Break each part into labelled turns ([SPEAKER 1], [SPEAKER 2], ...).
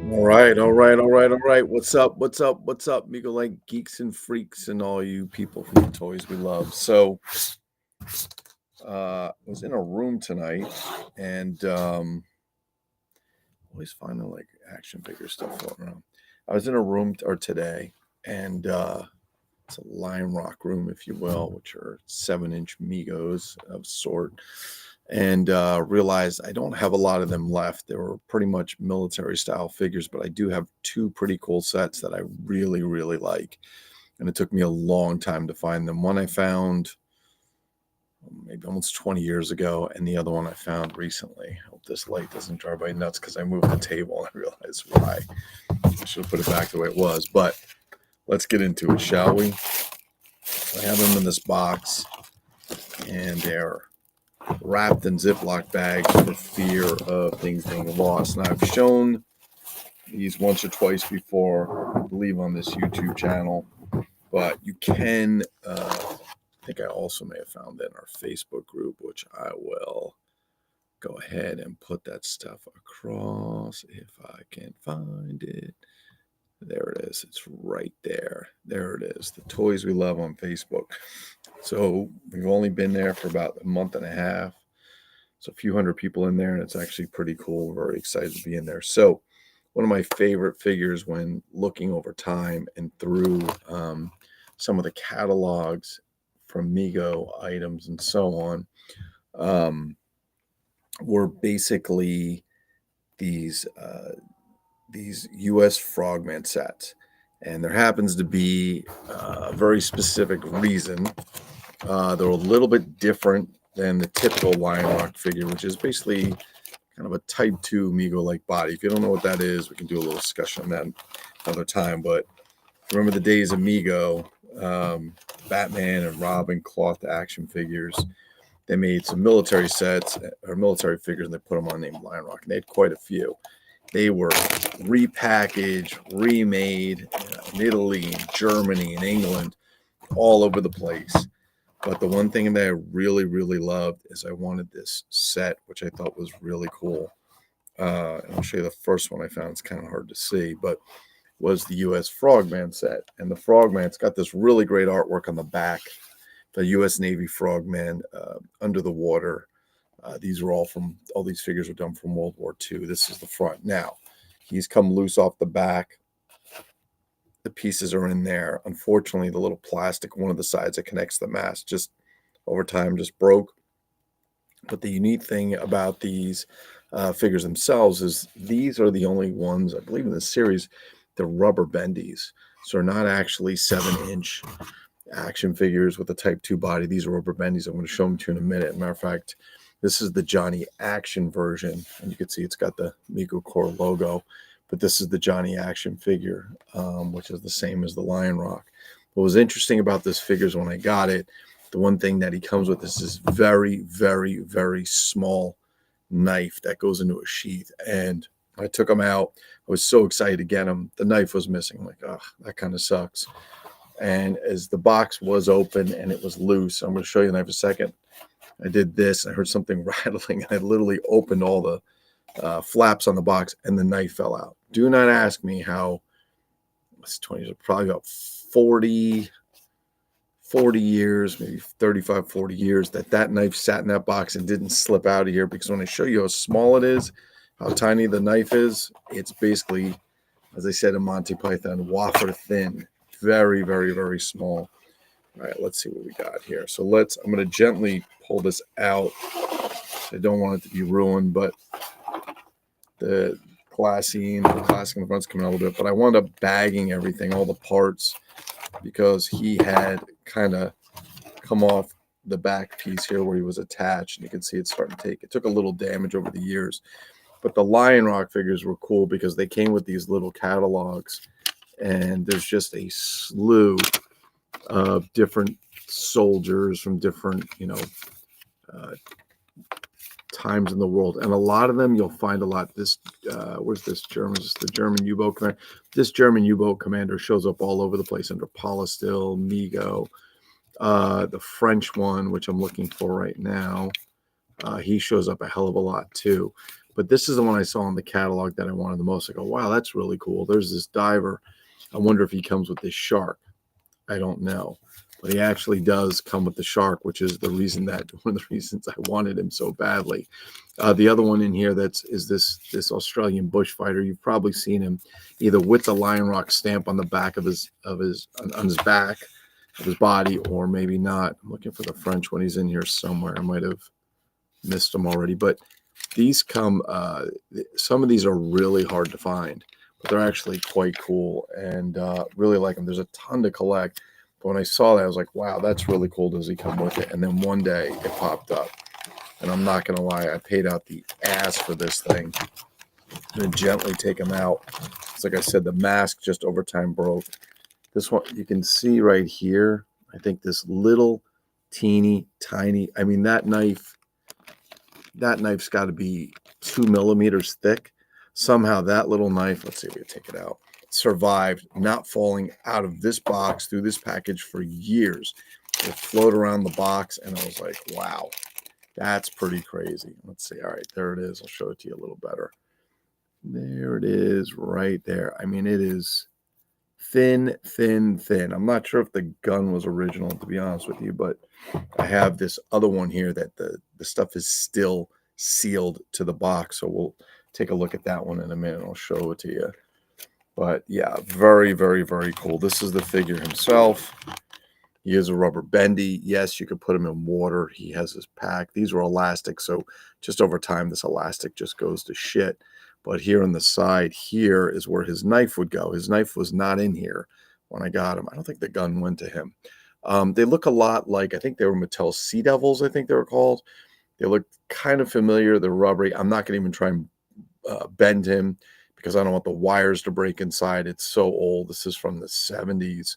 [SPEAKER 1] All right, all right, all right, all right. What's up? What's up? What's up, Mego like geeks and freaks and all you people from the toys we love. I was in a room tonight and always finding like action figure stuff floating around. I was in a room or today and it's a Lion Rock room, if you will, which are 7-inch Megos of sort. And realized I don't have a lot of them left. They were pretty much military style figures, but I do have two pretty cool sets that I really, really like. And it took me a long time to find them. One I found maybe almost 20 years ago, and the other one I found recently. I hope this light doesn't drive me nuts because I moved the table and I realized why. I should have put it back the way it was. But let's get into it, shall we? I have them in this box, and they're wrapped in Ziploc bags for fear of things being lost. And I've shown these once or twice before, I believe, on this YouTube channel. But you can, I think I also may have found it in our Facebook group, which I will go ahead and put that stuff across if I can find it. There it is. It's right there. There it is. The Toys We Love on Facebook. So we've only been there for about a month and a half. So a few hundred people in there, and it's actually pretty cool. We're very excited to be in there. So one of my favorite figures when looking over time and through some of the catalogs from Mego items and so on were basically these US Frogman sets. And there happens to be a very specific reason. They're a little bit different than the typical Lion Rock figure, which is basically kind of a Type 2 Mego-like body. If you don't know what that is, we can do a little discussion on that another time. But remember the days of Mego, Batman and Robin cloth action figures. They made some military sets or military figures, and they put them on named Lion Rock. And they had quite a few. They were repackaged, remade in Italy, and Germany, and England, all over the place. But the one thing that I really, really loved is I wanted this set, which I thought was really cool. And I'll show you the first one I found. It's kind of hard to see, but was the US Frogman set. And the Frogman's got this really great artwork on the back. The US Navy Frogman under the water. These figures are done from World War II. This is the front. Now, he's come loose off the back. The pieces are in there. Unfortunately, the little plastic, one of the sides that connects the mast, just over time just broke. But the unique thing about these figures themselves is these are the only ones, I believe in this series, they're rubber bendies. So they're not actually 7-inch action figures with a Type 2 body. These are rubber bendies. I'm going to show them to you in a minute. As a matter of fact, this is the Johnny Action version. And you can see it's got the Mego Core logo. But this is the Johnny Action figure, which is the same as the Lion Rock. What was interesting about this figure is when I got it, the one thing that he comes with is this very, very, very small knife that goes into a sheath. And I took him out. I was so excited to get him. The knife was missing. I'm like, oh, that kind of sucks. And as the box was open and it was loose, I'm going to show you the knife in a second. I did this. I heard something rattling, and I literally opened all the flaps on the box, and the knife fell out. Do not ask me how. It's 20, probably about 40 years, maybe 35, 40 years that knife sat in that box and didn't slip out of here. Because when I show you how small it is, how tiny the knife is, it's basically, as I said in Monty Python, wafer thin. Very, very, very small. All right, let's see what we got here. So I'm going to gently pull this out. I don't want it to be ruined, but the glassine in the front's coming out a little bit. But I wound up bagging everything, all the parts, because he had kind of come off the back piece here where he was attached. And you can see it's starting to it took a little damage over the years. But the Lion Rock figures were cool because they came with these little catalogs. And there's just a slew of different soldiers from different, times in the world. And a lot of them, you'll find a lot. This, where's this German? This is the German U-boat commander. This German U-boat commander shows up all over the place under Polistil, Mego. The French one, which I'm looking for right now. He shows up a hell of a lot too. But this is the one I saw in the catalog that I wanted the most. I go, wow, that's really cool. There's this diver. I wonder if he comes with this shark. I don't know. But he actually does come with the shark, which is the reason that one of the reasons I wanted him so badly. The other one in here is this Australian bushfighter. You've probably seen him either with the Lion Rock stamp on the back of his on his back of his body, or maybe not. I'm looking for the French one. He's in here somewhere. I might have missed them already, but these come. Some of these are really hard to find, but they're actually quite cool, and really like them. There's a ton to collect. But when I saw that, I was like, wow, that's really cool. Does he come with it? And then one day it popped up. And I'm not going to lie, I paid out the ass for this thing. I'm going to gently take him out. It's like I said, the mask just over time broke. This one, you can see right here, I think this little teeny tiny, I mean, that knife's got to be 2 millimeters thick. Somehow that little knife, let's see if we can take it out, survived not falling out of this box through this package for years. It floated around the box, and I was like, wow, that's pretty crazy. Let's see. All right, there it is. I'll show it to you a little better. There it is right there. I mean, it is thin, thin, thin. I'm not sure if the gun was original, to be honest with you, but I have this other one here that the stuff is still sealed to the box. So we'll take a look at that one in a minute. I'll show it to you. But yeah, very, very, very cool. This is the figure himself. He is a rubber bendy. Yes, you could put him in water. He has his pack. These were elastic, so just over time, this elastic just goes to shit. But here on the side here is where his knife would go. His knife was not in here when I got him. I don't think the gun went to him. They look a lot like, I think they were Mattel Sea Devils, I think they were called. They look kind of familiar. They're rubbery. I'm not going to even try and bend him because I don't want the wires to break inside. It's so old. This is from the 70s.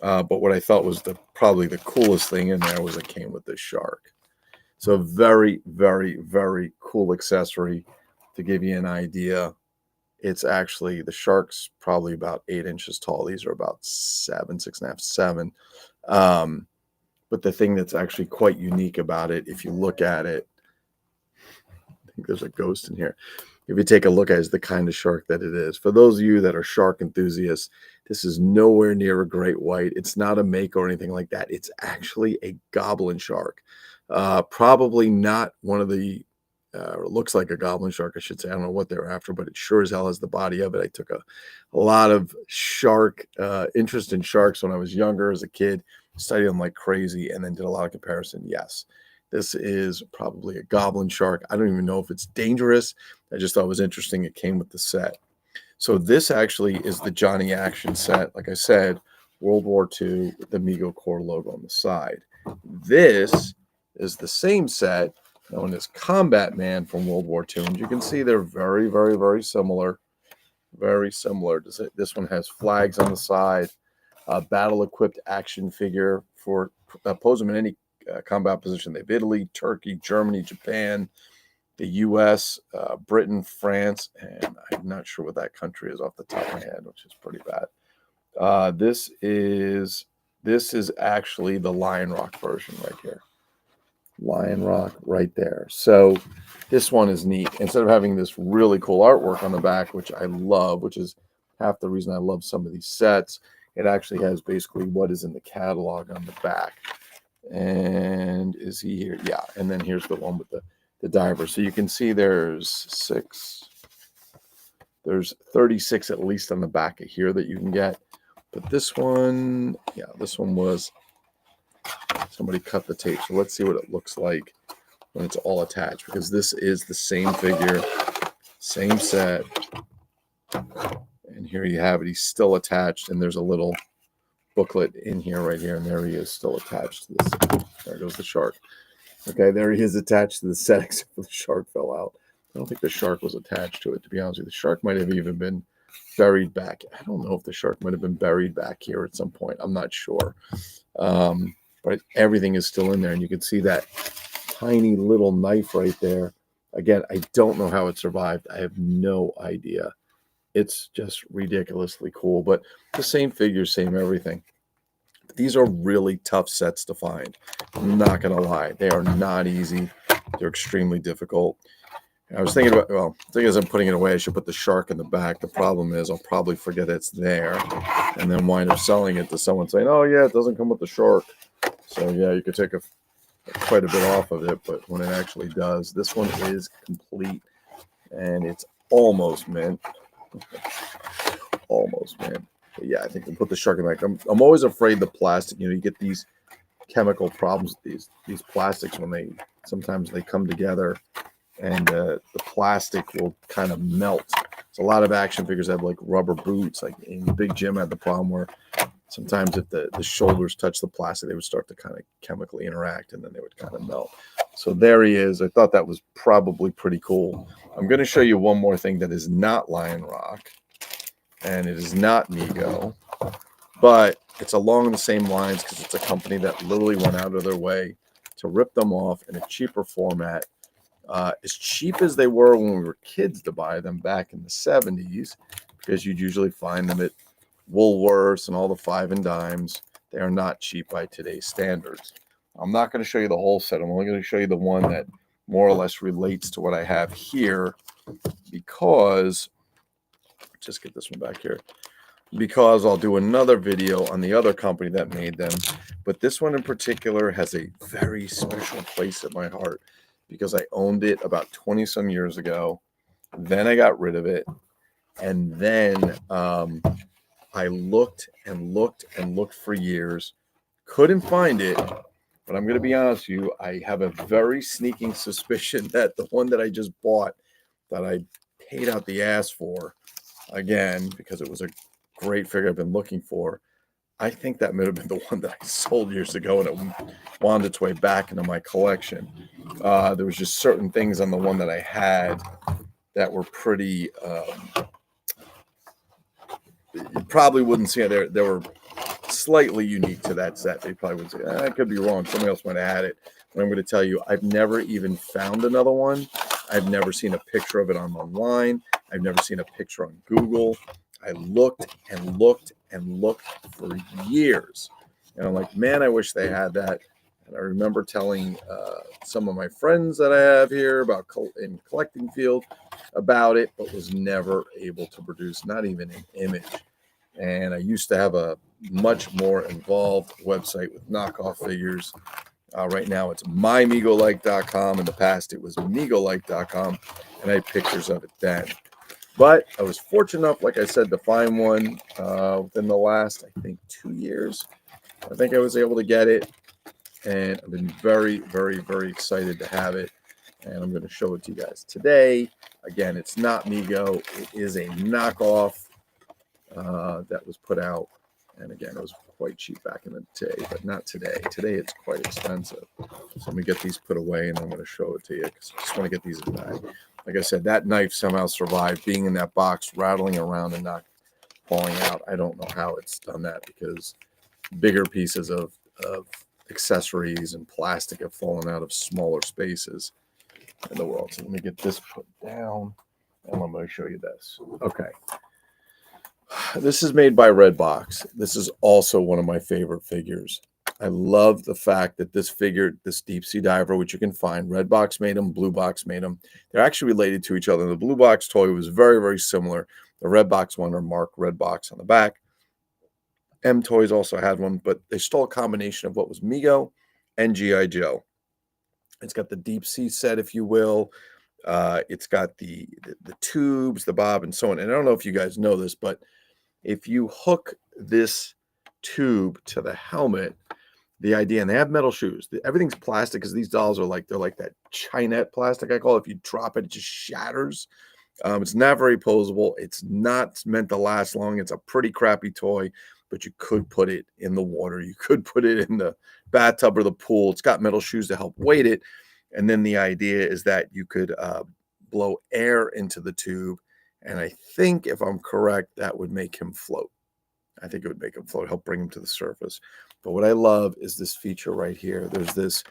[SPEAKER 1] But what I thought was probably the coolest thing in there was it came with this shark. So very, very, very cool accessory. To give you an idea, it's actually, the shark's probably about 8 inches tall. These are about 7, 6.5, 7. But the thing that's actually quite unique about it, if you look at it, I think there's a ghost in here. If you take a look at it, is the kind of shark that it is. For those of you that are shark enthusiasts, this is nowhere near a great white. It's not a Mako or anything like that. It's actually a goblin shark. Probably not one of the, looks like a goblin shark, I should say. I don't know what they're after, but it sure as hell has the body of it. I took a lot of interest in sharks when I was younger as a kid, studied them like crazy, and then did a lot of comparison. Yes, this is probably a goblin shark. I don't even know if it's dangerous. I just thought it was interesting. It came with the set. So this actually is the Johnny Action set. Like I said, World War II with the Mego Corps logo on the side. This is the same set known as Combat Man from World War II. And you can see they're very, very, very similar. Very similar. This one has flags on the side. Battle-equipped action figure for pose them in any combat position. They have Italy, Turkey, Germany, Japan, the U.S., Britain, France, and I'm not sure what that country is off the top of my head, which is pretty bad. This is actually the Lion Rock version right here. Lion Rock right there. So this one is neat. Instead of having this really cool artwork on the back, which I love, which is half the reason I love some of these sets, it actually has basically what is in the catalog on the back. And is he here? Yeah. And then here's the one with the diver. So you can see there's 36 at least on the back of here that you can get. But this one, yeah, this one was, somebody cut the tape. So let's see what it looks like when it's all attached, because this is the same figure, same set. And here you have it. He's still attached, and there's a little booklet in here, right here, and there he is, still attached to this. There goes the shark. Okay, there he is attached to the set, except for the shark fell out. I don't think the shark was attached to it, to be honest with you. The shark might have even been buried back. I don't know if the shark might have been buried back here at some point. I'm not sure. But everything is still in there, and you can see that tiny little knife right there. Again, I don't know how it survived. I have no idea. It's just ridiculously cool, but the same figure, same everything. These are really tough sets to find. I'm not going to lie. They are not easy. They're extremely difficult. I was thinking about, well, the thing is, I'm putting it away. I should put the shark in the back. The problem is I'll probably forget it's there and then wind up selling it to someone saying, oh, yeah, it doesn't come with the shark. So, yeah, you could take quite a bit off of it, but when it actually does, this one is complete and it's almost mint. Almost mint. But yeah, I think we'll put the shark in the back. I'm always afraid the plastic, you get these chemical problems with these plastics when sometimes they come together and the plastic will kind of melt. So a lot of action figures have like rubber boots. Like in Big Jim had the problem where sometimes if the shoulders touch the plastic, they would start to kind of chemically interact and then they would kind of melt. So there he is. I thought that was probably pretty cool. I'm going to show you one more thing that is not Lion Rock and it is not Mego, but it's along the same lines because it's a company that literally went out of their way to rip them off in a cheaper format. As cheap as they were when we were kids to buy them back in the 70s, because you'd usually find them at Woolworths and all the 5 and dimes. They are not cheap by today's standards. I'm not going to show you the whole set. I'm only going to show you the one that more or less relates to what I have here because, just get this one back here, because I'll do another video on the other company that made them. But this one in particular has a very special place in my heart because I owned it about 20 some years ago. Then I got rid of it. And then I looked and looked and looked for years. Couldn't find it. But I'm going to be honest with you. I have a very sneaking suspicion that the one that I just bought that I paid out the ass for, again, because it was a great figure I've been looking for, I think that may have been the one that I sold years ago and it wound its way back into my collection. There was just certain things on the one that I had that were pretty, you probably wouldn't see it. They were slightly unique to that set. They probably would say, I could be wrong. Somebody else might have had it. But I'm going to tell you, I've never even found another one. I've never seen a picture of it online. I've never seen a picture on Google. I looked and looked and looked for years. And I'm like, man, I wish they had that. And I remember telling some of my friends that I have here about in collecting field about it, but was never able to produce, not even an image. And I used to have a much more involved website with knockoff figures. Right now it's mymegolike.com. In the past it was megolike.com, and I had pictures of it then. But I was fortunate enough, like I said, to find one within the last, I think, 2 years. I think I was able to get it, and I've been very, very, very excited to have it. And I'm going to show it to you guys today. Again, it's not Mego. It is a knockoff that was put out. And again, it was quite cheap back in the day, but not today. Today, it's quite expensive. So let me get these put away, and I'm going to show it to you because I just want to get these in the bag. Like I said, that knife somehow survived being in that box, rattling around and not falling out. I don't know how it's done that because bigger pieces of accessories and plastic have fallen out of smaller spaces in the world. So let me get this put down, and I'm going to show you this. Okay. This is made by Redbox. This is also one of my favorite figures. I love the fact that this figure, this deep sea diver, which you can find, Redbox made them, Blue Box made them. They're actually related to each other. The Blue Box toy was very, very similar. The Redbox one are marked Redbox on the back. M Toys also had one, but they stole a combination of what was Mego and G.I. Joe. It's got the deep sea set, if you will. It's got the tubes, the bob, and so on. And I don't know if you guys know this, but if you hook this tube to the helmet, the idea, and they have metal shoes. Everything's plastic because these dolls are like, they're like that Chinette plastic, I call it. If you drop it, it just shatters. It's not very posable. It's not meant to last long. It's a pretty crappy toy, but you could put it in the water. You could put it in the bathtub or the pool. It's got metal shoes to help weight it. And then the idea is that you could blow air into the tube. And I think, if I'm correct, that would make him float. I think it would make him float, help bring him to the surface. But what I love is this feature right here. There's this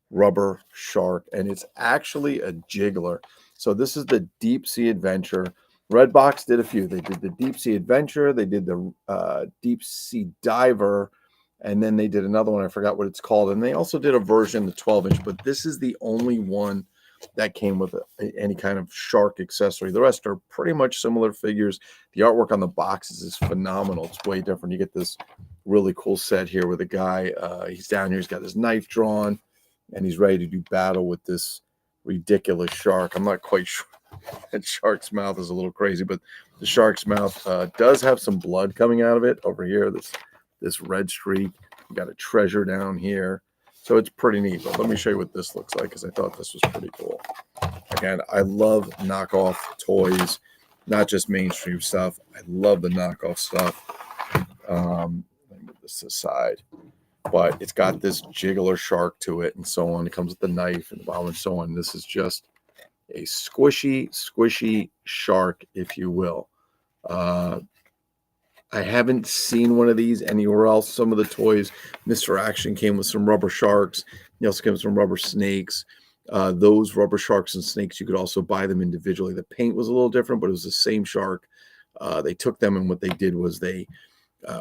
[SPEAKER 1] rubber shark, and it's actually a jiggler. So this is the Deep Sea Adventure. Redbox did a few. They did the Deep Sea Adventure. They did the Deep Sea Diver. And then they did another one. I forgot what it's called. And they also did a version, the 12-inch. But this is the only one that came with any kind of shark accessory. The rest are pretty much similar figures. The artwork on the boxes is phenomenal. It's way different. You get this really cool set here with a guy. He's down here. He's got his knife drawn, and he's ready to do battle with this ridiculous shark. I'm not quite sure. That shark's mouth is a little crazy, but the shark's mouth does have some blood coming out of it over here. This red streak. We got a treasure down here. So it's pretty neat. But let me show you what this looks like, because I thought this was pretty cool. Again, I love knockoff toys, not just mainstream stuff. I love the knockoff stuff. Let me move this aside. But it's got this jiggler shark to it and so on. It comes with the knife and the bottom and so on. This is just a squishy shark, if you will. I haven't seen one of these anywhere else. Some of the toys, Mr. Action came with some rubber sharks. He also came with some rubber snakes. Those rubber sharks and snakes, you could also buy them individually. The paint was a little different, but it was the same shark. They took them, and what they did was they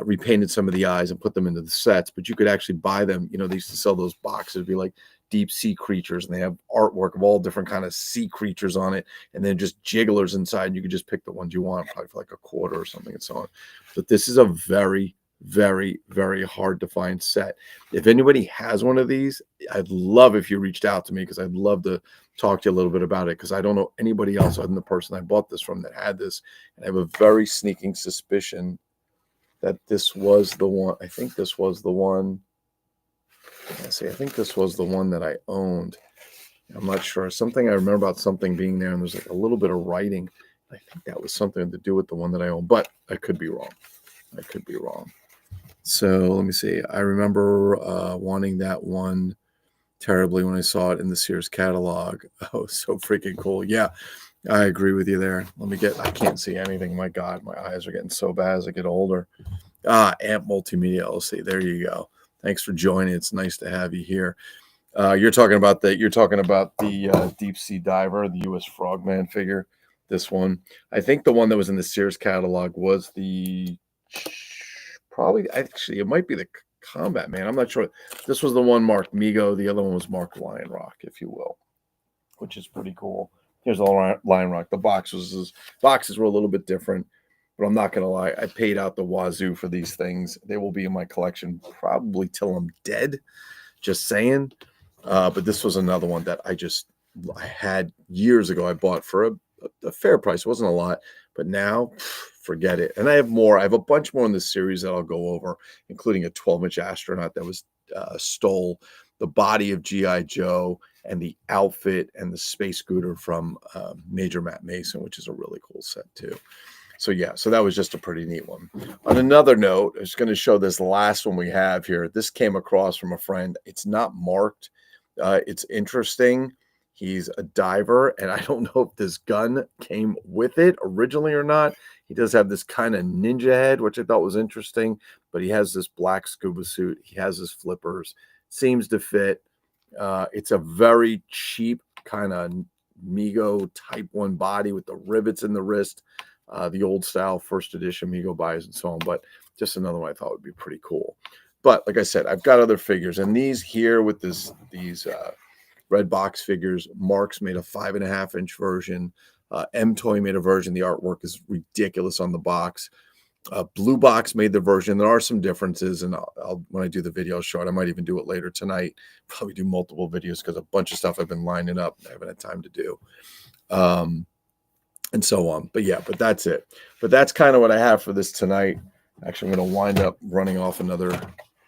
[SPEAKER 1] repainted some of the eyes and put them into the sets, but you could actually buy them. You know, they used to sell those boxes. It'd be like deep sea creatures, and they have artwork of all different kind of sea creatures on it, and then just jigglers inside, and you could just pick the ones you want, probably for like $1 or something and so on. But this is a very, very, very hard to find set. If anybody has one of these, I'd love if you reached out to me, because I'd love to talk to you a little bit about it, because I don't know anybody else other than the person I bought this from that had this, and I have a very sneaking suspicion that this was the one. I think this was the one. I think this was the one that I owned. I'm not sure. Something I remember about something being there, and there's like a little bit of writing. I think that was something to do with the one that I own, but I could be wrong. So let me see. I remember wanting that one terribly when I saw it in the Sears catalog. Oh, so freaking cool. Yeah, I agree with you there. I can't see anything. My God, my eyes are getting so bad as I get older. Amp Multimedia LLC. There you go. Thanks for joining. It's nice to have you here. You're talking about the deep sea diver, the US Frogman figure. This one, I think the one that was in the Sears catalog was it might be the Combat Man. I'm not sure. This was the one marked Mego. The other one was marked Lion Rock, if you will, which is pretty cool. Here's the Lion Rock. The boxes were a little bit different, but I'm not going to lie. I paid out the wazoo for these things. They will be in my collection probably till I'm dead. Just saying. But this was another one that I had years ago. I bought for a fair price. It wasn't a lot, but now forget it. And I have more. I have a bunch more in this series that I'll go over, including a 12-inch astronaut that was stole the body of G.I. Joe and the outfit and the space scooter from Major Matt Mason, which is a really cool set too. So yeah, so that was just a pretty neat one. On another note, I was going to show this last one we have here. This came across from a friend. It's not marked. It's interesting. He's a diver, and I don't know if this gun came with it originally or not. He does have this kind of ninja head, which I thought was interesting, but he has this black scuba suit. He has his flippers. Seems to fit. It's a very cheap kind of Mego Type 1 body with the rivets in the wrist. The old style first edition Mego buys and so on, but just another one I thought would be pretty cool. But like I said, I've got other figures, and these here with these red box figures. Marks made a 5.5-inch version. M-Toy made a version. The artwork is ridiculous on the box. Blue Box made the version. There are some differences, and I'll when I do the video show it, I might even do it later tonight. Probably do multiple videos because a bunch of stuff I've been lining up I haven't had time to do. And so on. But yeah, but that's it. But that's kind of what I have for this tonight. Actually, I'm going to wind up running off another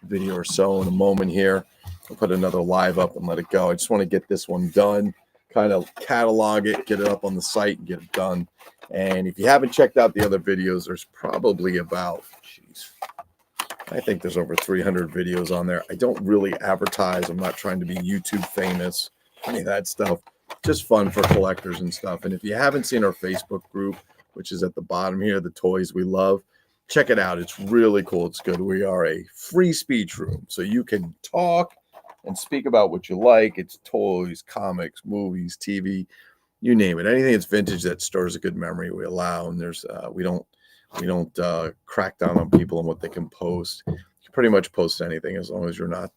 [SPEAKER 1] video or so in a moment here. I'll put another live up and let it go. I just want to get this one done, kind of catalog it, get it up on the site, and get it done. And if you haven't checked out the other videos, there's probably about, I think there's over 300 videos on there. I don't really advertise. I'm not trying to be YouTube famous, any of that stuff. Just fun for collectors and stuff. And if you haven't seen our Facebook group, which is at the bottom here, the Toys We Love, check it out. It's really cool. It's good. We are a free speech room, so you can talk and speak about what you like. It's toys, comics, movies, TV, you name it. Anything that's vintage that stirs a good memory, we allow. And there's we don't crack down on people and what they can post. You can pretty much post anything as long as you're not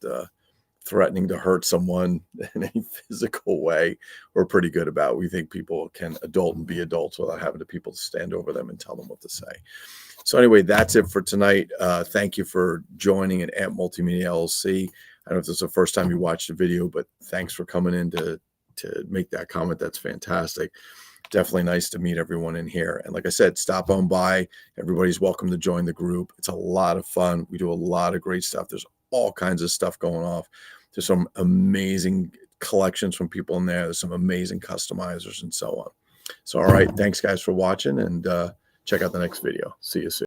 [SPEAKER 1] threatening to hurt someone in any physical way. We're pretty good about. We think people can adult and be adults without having people to stand over them and tell them what to say. So anyway, that's it for tonight. Thank you for joining at Amp Multimedia LLC. I don't know if this is the first time you watched the video, but thanks for coming in to make that comment. That's fantastic. Definitely nice to meet everyone in here. And like I said, stop on by. Everybody's welcome to join the group. It's a lot of fun. We do a lot of great stuff. There's all kinds of stuff going off. There's some amazing collections from people in there. There's some amazing customizers and so on. So, all right. Thanks, guys, for watching, and check out the next video. See you soon.